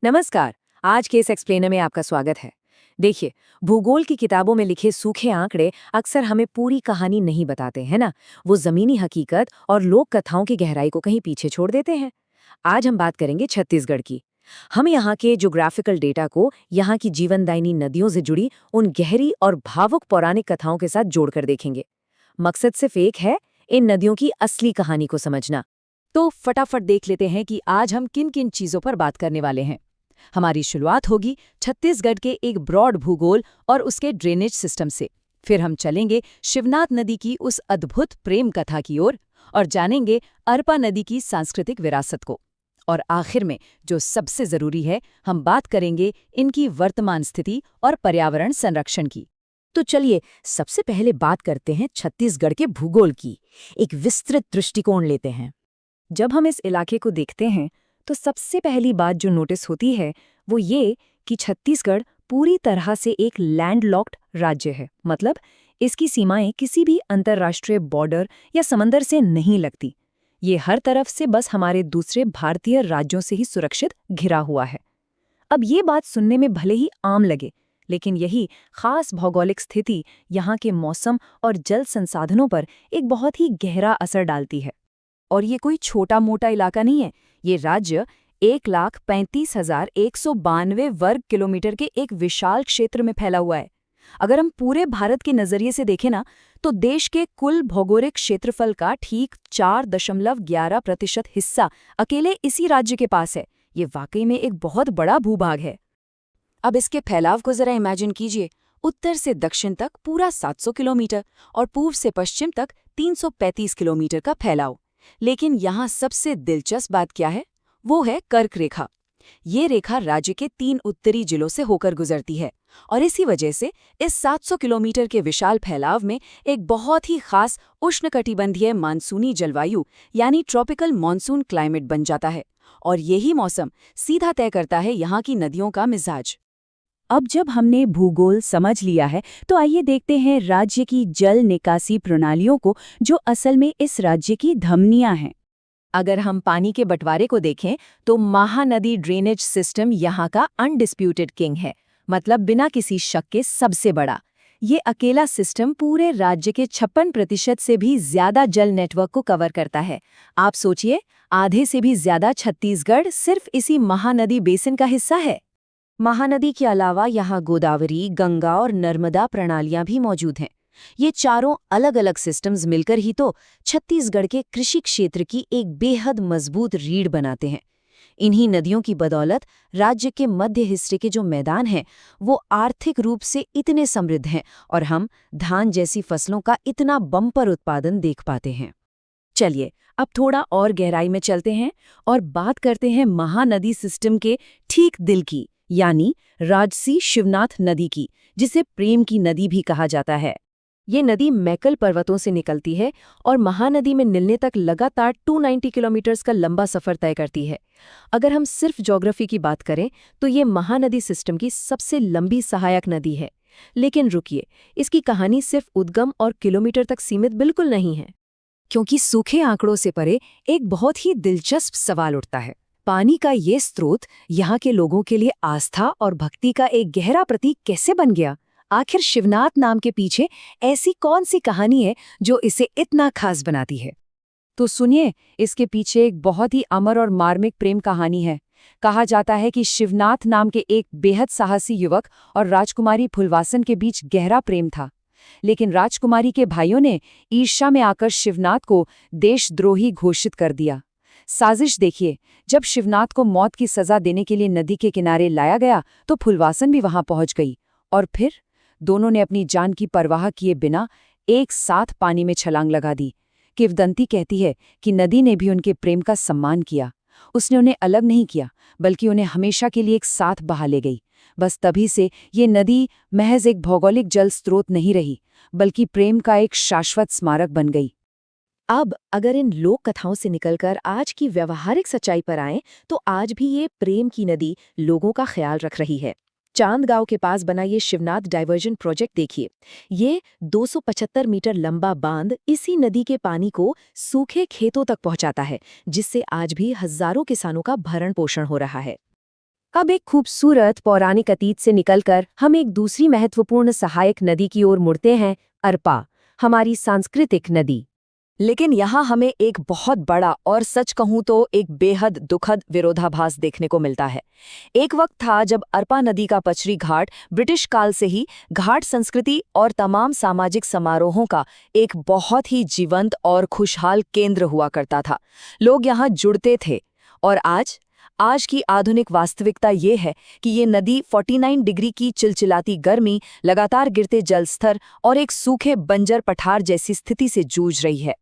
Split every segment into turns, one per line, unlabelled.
नमस्कार। आज के इस एक्सप्लेनर में आपका स्वागत है। देखिए, भूगोल की किताबों में लिखे सूखे आंकड़े अक्सर हमें पूरी कहानी नहीं बताते हैं ना। वो जमीनी हकीकत और लोक कथाओं की गहराई को कहीं पीछे छोड़ देते हैं। आज हम बात करेंगे छत्तीसगढ़ की। हम यहाँ के ज्योग्राफिकल डेटा को यहाँ की जीवनदायिनी नदियों से जुड़ी उन गहरी और भावुक पौराणिक कथाओं के साथ जोड़कर देखेंगे। मकसद सिर्फ एक है, इन नदियों की असली कहानी को समझना। तो फटाफट देख लेते हैं कि आज हम किन किन चीजों पर बात करने वाले हैं। हमारी शुरुआत होगी छत्तीसगढ़ के एक ब्रॉड भूगोल और उसके ड्रेनेज सिस्टम से। फिर हम चलेंगे शिवनाथ नदी की उस अद्भुत प्रेम कथा की ओर और जानेंगे अरपा नदी की सांस्कृतिक विरासत को। और आखिर में जो सबसे जरूरी है, हम बात करेंगे इनकी वर्तमान स्थिति और पर्यावरण संरक्षण की। तो चलिए सबसे पहले बात करते हैं छत्तीसगढ़ के भूगोल की। एक विस्तृत दृष्टिकोण लेते हैं। जब हम इस इलाके को देखते हैं तो सबसे पहली बात जो नोटिस होती है वो ये कि छत्तीसगढ़ पूरी तरह से एक लैंडलॉक्ड राज्य है। मतलब इसकी सीमाएं किसी भी अंतर्राष्ट्रीय बॉर्डर या समंदर से नहीं लगती। ये हर तरफ से बस हमारे दूसरे भारतीय राज्यों से ही सुरक्षित घिरा हुआ है। अब ये बात सुनने में भले ही आम लगे, लेकिन यही खास भौगोलिक स्थिति यहाँ के मौसम और जल संसाधनों पर एक बहुत ही गहरा असर डालती है। और ये कोई छोटा मोटा इलाका नहीं है। ये राज्य 1,35,192 वर्ग किलोमीटर के एक विशाल क्षेत्र में फैला हुआ है। अगर हम पूरे भारत के नजरिए से देखें ना, तो देश के कुल भौगोलिक क्षेत्रफल का ठीक 4.11% हिस्सा अकेले इसी राज्य के पास है। ये वाकई में एक बहुत बड़ा भूभाग है। अब इसके फैलाव को जरा इमेजिन कीजिए। उत्तर से दक्षिण तक पूरा 700 किलोमीटर और पूर्व से पश्चिम तक 335 किलोमीटर का फैलाव। लेकिन यहाँ सबसे दिलचस्प बात क्या है? वो है कर्क रेखा। ये रेखा राज्य के 3 उत्तरी जिलों से होकर गुजरती है और इसी वजह से इस 700 किलोमीटर के विशाल फैलाव में एक बहुत ही खास उष्णकटिबंधीय मानसूनी जलवायु यानी ट्रॉपिकल मॉनसून क्लाइमेट बन जाता है। और यही मौसम सीधा तय करता है यहाँ की नदियों का मिजाज। अब जब हमने भूगोल समझ लिया है, तो आइए देखते हैं राज्य की जल निकासी प्रणालियों को, जो असल में इस राज्य की धमनियां हैं। अगर हम पानी के बंटवारे को देखें तो महानदी ड्रेनेज सिस्टम यहाँ का अनडिस्प्यूटेड किंग है। मतलब बिना किसी शक के सबसे बड़ा। ये अकेला सिस्टम पूरे राज्य के 56% से भी ज्यादा जल नेटवर्क को कवर करता है। आप सोचिए, आधे से भी ज्यादा छत्तीसगढ़ सिर्फ इसी महानदी बेसिन का हिस्सा है। महानदी के अलावा यहाँ गोदावरी, गंगा और नर्मदा प्रणालियां भी मौजूद हैं। ये चारों अलग अलग सिस्टम्स मिलकर ही तो छत्तीसगढ़ के कृषि क्षेत्र की एक बेहद मजबूत रीढ़ बनाते हैं। इन्हीं नदियों की बदौलत राज्य के मध्य हिस्से के जो मैदान हैं, वो आर्थिक रूप से इतने समृद्ध हैं और हम धान जैसी फसलों का इतना बम्पर उत्पादन देख पाते हैं। चलिए अब थोड़ा और गहराई में चलते हैं और बात करते हैं महानदी सिस्टम के ठीक दिल की, यानी राजसी शिवनाथ नदी की, जिसे प्रेम की नदी भी कहा जाता है। ये नदी मैकल पर्वतों से निकलती है और महानदी में मिलने तक लगातार 290 किलोमीटर का लंबा सफर तय करती है। अगर हम सिर्फ ज्योग्राफी की बात करें तो ये महानदी सिस्टम की सबसे लंबी सहायक नदी है। लेकिन रुकिए, इसकी कहानी सिर्फ उद्गम और किलोमीटर तक सीमित बिल्कुल नहीं है। क्योंकि सूखे आंकड़ों से परे एक बहुत ही दिलचस्प सवाल उठता है। पानी का ये स्रोत यहाँ के लोगों के लिए आस्था और भक्ति का एक गहरा प्रतीक कैसे बन गया? आखिर शिवनाथ नाम के पीछे ऐसी कौन सी कहानी है जो इसे इतना खास बनाती है? तो सुनिए, इसके पीछे एक बहुत ही अमर और मार्मिक प्रेम कहानी है। कहा जाता है कि शिवनाथ नाम के एक बेहद साहसी युवक और राजकुमारी फुलवासन के बीच गहरा प्रेम था। लेकिन राजकुमारी के भाइयों ने ईर्ष्या में आकर शिवनाथ को देशद्रोही घोषित कर दिया। साजिश देखिए, जब शिवनाथ को मौत की सजा देने के लिए नदी के किनारे लाया गया तो फुलवासन भी वहां पहुंच गई और फिर दोनों ने अपनी जान की परवाह किए बिना एक साथ पानी में छलांग लगा दी। किंवदंती कहती है कि नदी ने भी उनके प्रेम का सम्मान किया। उसने उन्हें अलग नहीं किया, बल्कि उन्हें हमेशा के लिए एक साथ बहा ले गई। बस तभी से ये नदी महज एक भौगोलिक जल स्रोत नहीं रही, बल्कि प्रेम का एक शाश्वत स्मारक बन गई। अब अगर इन लोक कथाओं से निकलकर आज की व्यवहारिक सच्चाई पर आएं, तो आज भी ये प्रेम की नदी लोगों का ख्याल रख रही है। चांदगांव के पास बना ये शिवनाथ डाइवर्जन प्रोजेक्ट देखिए। ये 275 मीटर लंबा बांध इसी नदी के पानी को सूखे खेतों तक पहुंचाता है, जिससे आज भी हजारों किसानों का भरण पोषण हो रहा है।
अब एक खूबसूरत पौराणिक अतीत से निकलकर हम एक दूसरी महत्वपूर्ण सहायक नदी की ओर मुड़ते हैं, अरपा, हमारी सांस्कृतिक नदी।
लेकिन यहाँ हमें एक बहुत बड़ा और सच कहूँ तो एक बेहद दुखद विरोधाभास देखने को मिलता है। एक वक्त था जब अरपा नदी का पचरी घाट ब्रिटिश काल से ही घाट संस्कृति और तमाम सामाजिक समारोहों का एक बहुत ही जीवंत और खुशहाल केंद्र हुआ करता था। लोग यहाँ जुड़ते थे। और आज की आधुनिक वास्तविकता ये है कि ये नदी 49 डिग्री की चिलचिलाती गर्मी, लगातार गिरते जल स्तर और एक सूखे बंजर पठार जैसी स्थिति से जूझ रही है।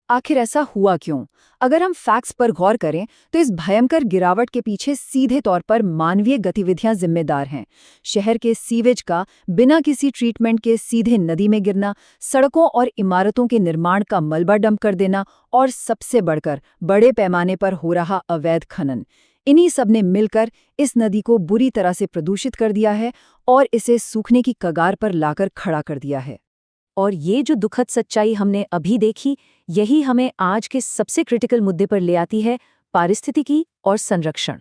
आखिर ऐसा हुआ क्यों? अगर हम फैक्ट्स पर गौर करें तो इस भयंकर गिरावट के पीछे सीधे तौर पर मानवीय गतिविधियां जिम्मेदार हैं। शहर के सीवेज का बिना किसी ट्रीटमेंट के सीधे नदी में गिरना, सड़कों और इमारतों के निर्माण का मलबा डंप कर देना और सबसे बढ़कर बड़े पैमाने पर हो रहा अवैध खनन, इन्हीं सब ने मिलकर इस नदी को बुरी तरह से प्रदूषित कर दिया है और इसे सूखने की कगार पर लाकर खड़ा कर दिया है।
और ये जो दुखद सच्चाई हमने अभी देखी, यही हमें आज के सबसे क्रिटिकल मुद्दे पर ले आती है, पारिस्थितिकी और संरक्षण।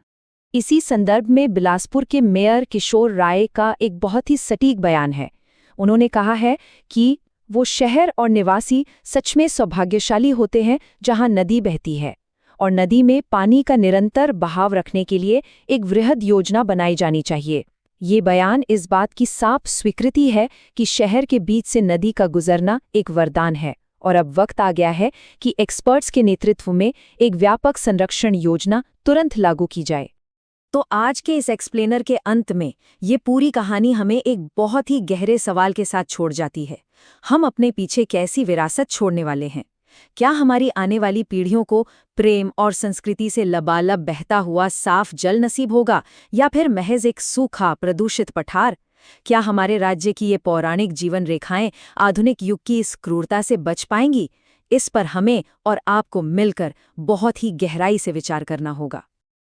इसी संदर्भ में बिलासपुर के मेयर किशोर राय का एक बहुत ही सटीक बयान है। उन्होंने कहा है कि वो शहर और निवासी सच में सौभाग्यशाली होते हैं जहां नदी बहती है, और नदी में पानी का निरंतर बहाव रखने के लिए एक वृहद योजना बनाई जानी चाहिए। ये बयान इस बात की साफ स्वीकृति है कि शहर के बीच से नदी का गुजरना एक वरदान है, और अब वक्त आ गया है कि एक्सपर्ट्स के नेतृत्व में एक व्यापक संरक्षण योजना तुरंत लागू की जाए।
तो आज के इस एक्सप्लेनर के अंत में ये पूरी कहानी हमें एक बहुत ही गहरे सवाल के साथ छोड़ जाती है। हम अपने पीछे कैसी विरासत छोड़ने वाले हैं? क्या हमारी आने वाली पीढ़ियों को प्रेम और संस्कृति से लबालब बहता हुआ साफ जल नसीब होगा, या फिर महज एक सूखा प्रदूषित पठार? क्या हमारे राज्य की ये पौराणिक जीवन रेखाएं आधुनिक युग की इस क्रूरता से बच पाएंगी? इस पर हमें और आपको मिलकर बहुत ही गहराई से विचार करना होगा।